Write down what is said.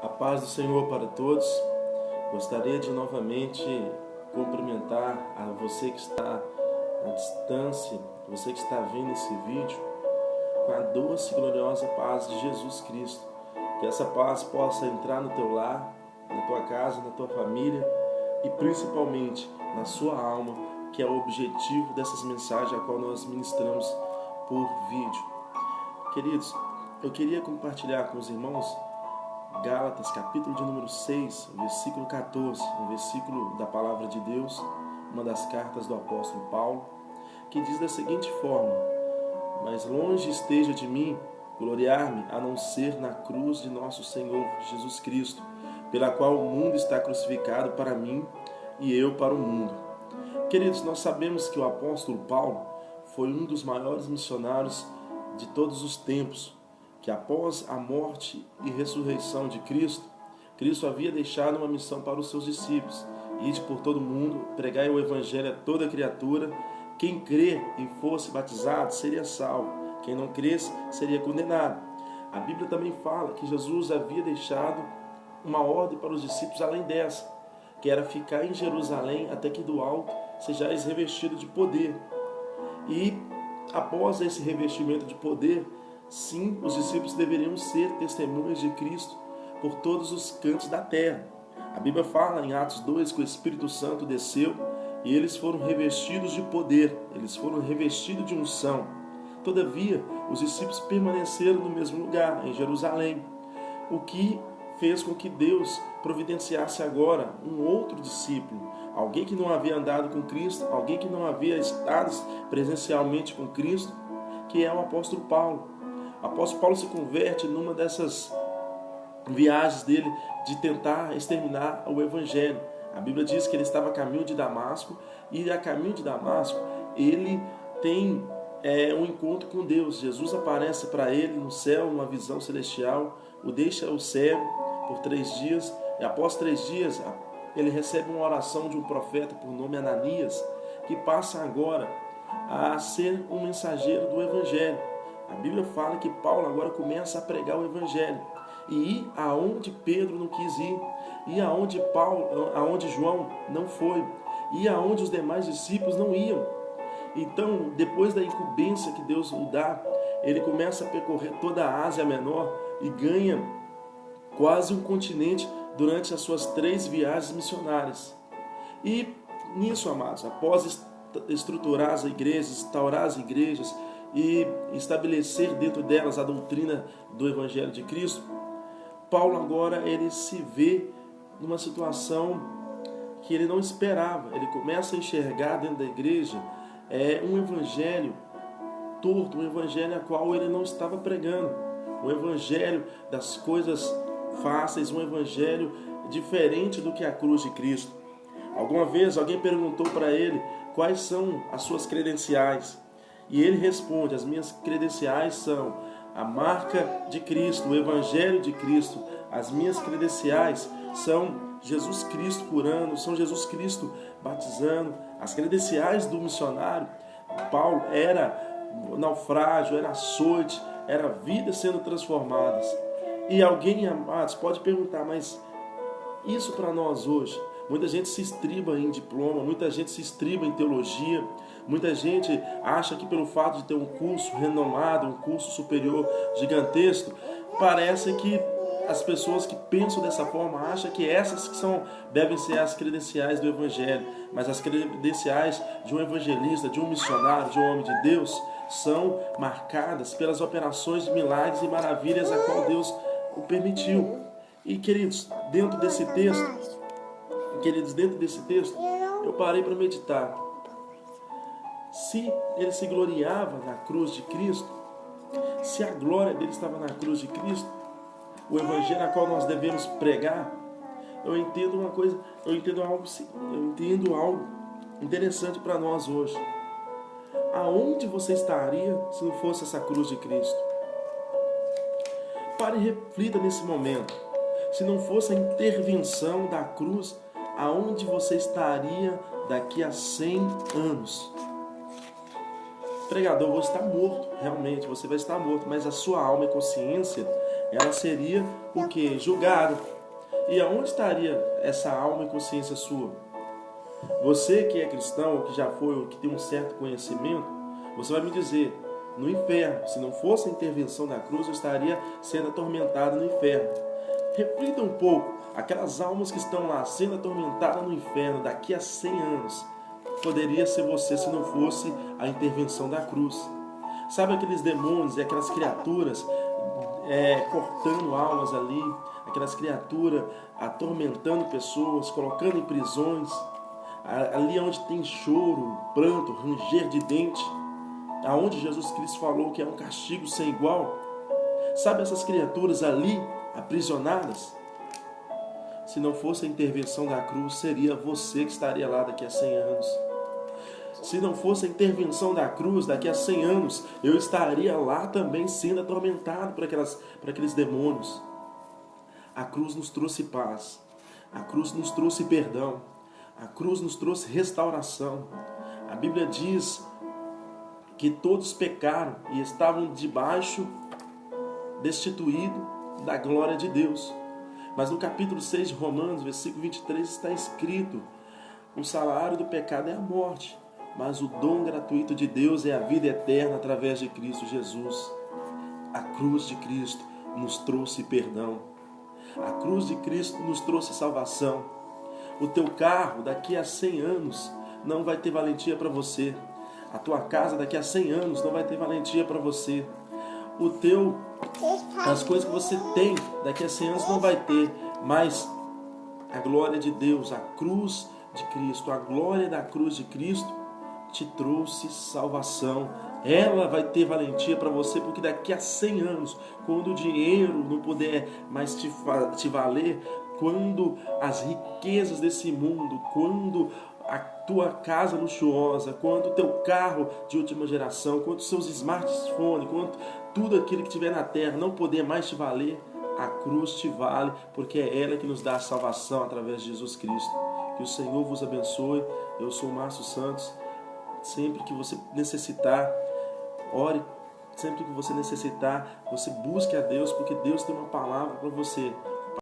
A paz do Senhor para todos. Gostaria de novamente cumprimentar a você que está à distância, você que está vendo esse vídeo, com a doce e gloriosa paz de Jesus Cristo. Que essa paz possa entrar no teu lar, na tua casa, na tua família e principalmente na sua alma, que é o objetivo dessas mensagens a qual nós ministramos por vídeo. Queridos, eu queria compartilhar com os irmãos Gálatas, capítulo de número 6, versículo 14, um versículo da palavra de Deus, uma das cartas do apóstolo Paulo, que diz da seguinte forma: mas longe esteja de mim gloriar-me a não ser na cruz de nosso Senhor Jesus Cristo, pela qual o mundo está crucificado para mim e eu para o mundo. Queridos, nós sabemos que o apóstolo Paulo foi um dos maiores missionários de todos os tempos, que após a morte e ressurreição de Cristo, Cristo havia deixado uma missão para os seus discípulos: ide por todo o mundo, pregai o evangelho a toda criatura. Quem crer e fosse batizado seria salvo, quem não cresce seria condenado. A Bíblia também fala que Jesus havia deixado uma ordem para os discípulos além dessa, que era ficar em Jerusalém até que do alto sejais revestido de poder. E após esse revestimento de poder, sim, os discípulos deveriam ser testemunhas de Cristo por todos os cantos da terra. A Bíblia fala em Atos 2 que o Espírito Santo desceu e eles foram revestidos de poder, eles foram revestidos de unção. Todavia, os discípulos permaneceram no mesmo lugar, em Jerusalém, o que fez com que Deus providenciasse agora um outro discípulo, alguém que não havia andado com Cristo, alguém que não havia estado presencialmente com Cristo, que é o apóstolo Paulo. O apóstolo Paulo se converte numa dessas viagens dele de tentar exterminar o evangelho. A Bíblia diz que ele estava a caminho de Damasco, e a caminho de Damasco ele tem um encontro com Deus. Jesus aparece para ele no céu, numa visão celestial, o deixa o cego por 3 dias, e após 3 dias ele recebe uma oração de um profeta por nome Ananias, que passa agora a ser um mensageiro do evangelho. A Bíblia fala que Paulo agora começa a pregar o evangelho e ir aonde Pedro não quis ir, e aonde João não foi, e aonde os demais discípulos não iam. Então, depois da incumbência que Deus o dá, ele começa a percorrer toda a Ásia Menor e ganha quase um continente durante as suas 3 viagens missionárias. E nisso, amados, após estruturar as igrejas, instaurar as igrejas e estabelecer dentro delas a doutrina do Evangelho de Cristo, Paulo agora ele se vê numa situação que ele não esperava. Ele começa a enxergar dentro da igreja um evangelho torto, um evangelho a qual ele não estava pregando, um evangelho das coisas fáceis, um evangelho diferente do que a cruz de Cristo. Alguma vez alguém perguntou para ele quais são as suas credenciais, e ele responde: as minhas credenciais são a marca de Cristo, o evangelho de Cristo. As minhas credenciais são Jesus Cristo curando, são Jesus Cristo batizando. As credenciais do missionário Paulo era naufrágio, era açoite, era vidas sendo transformadas. E alguém, amados, pode perguntar: mas isso para nós hoje? Muita gente se estriba em diploma, muita gente se estriba em teologia, muita gente acha que pelo fato de ter um curso renomado, um curso superior gigantesco, parece que as pessoas que pensam dessa forma acham que essas devem ser as credenciais do Evangelho. Mas as credenciais de um evangelista, de um missionário, de um homem de Deus, são marcadas pelas operações de milagres e maravilhas a qual Deus o permitiu. E queridos, dentro desse texto, eu parei para meditar. Se ele se gloriava na cruz de Cristo, se a glória dele estava na cruz de Cristo, o evangelho a qual nós devemos pregar, eu entendo algo interessante para nós hoje. Aonde você estaria se não fosse essa cruz de Cristo? Pare e reflita nesse momento. Se não fosse a intervenção da cruz, aonde você estaria daqui a 100 anos? Pregador, você está morto, realmente, você vai estar morto, mas a sua alma e consciência ela seria o que? Julgada. E aonde estaria essa alma e consciência sua? Você que é cristão, ou que já foi, ou que tem um certo conhecimento, você vai me dizer, no inferno. Se não fosse a intervenção da cruz, eu estaria sendo atormentado no inferno. Reflita um pouco, aquelas almas que estão lá sendo atormentadas no inferno daqui a 100 anos, poderia ser você se não fosse a intervenção da cruz. Sabe aqueles demônios e aquelas criaturas cortando almas ali, aquelas criaturas atormentando pessoas, colocando em prisões, ali onde tem choro, pranto, ranger de dente, aonde Jesus Cristo falou que é um castigo sem igual. Sabe essas criaturas ali, aprisionadas? Se não fosse a intervenção da cruz, seria você que estaria lá daqui a 100 anos. Se não fosse a intervenção da cruz, daqui a 100 anos, eu estaria lá também sendo atormentado por aqueles demônios. A cruz nos trouxe paz. A cruz nos trouxe perdão. A cruz nos trouxe restauração. A Bíblia diz que todos pecaram e estavam destituídos da glória de Deus. Mas no capítulo 6 de Romanos, versículo 23, está escrito: o salário do pecado é a morte, mas o dom gratuito de Deus é a vida eterna através de Cristo Jesus. A cruz de Cristo nos trouxe perdão. A cruz de Cristo nos trouxe salvação. O teu carro daqui a 100 anos não vai ter valentia para você. A tua casa daqui a 100 anos não vai ter valentia para você. As coisas que você tem daqui a 100 anos não vai ter. Mas a glória de Deus, a cruz de Cristo, a glória da cruz de Cristo te trouxe salvação. Ela vai ter valentia para você, porque daqui a 100 anos, quando o dinheiro não puder mais te valer, quando as riquezas desse mundo, quando a tua casa luxuosa, quando o teu carro de última geração, quando os seus smartphones, quando tudo aquilo que tiver na terra não poder mais te valer, a cruz te vale, porque é ela que nos dá a salvação através de Jesus Cristo. Que o Senhor vos abençoe. Eu sou o Márcio Santos. Sempre que você necessitar, ore. Sempre que você necessitar, você busque a Deus, porque Deus tem uma palavra para você.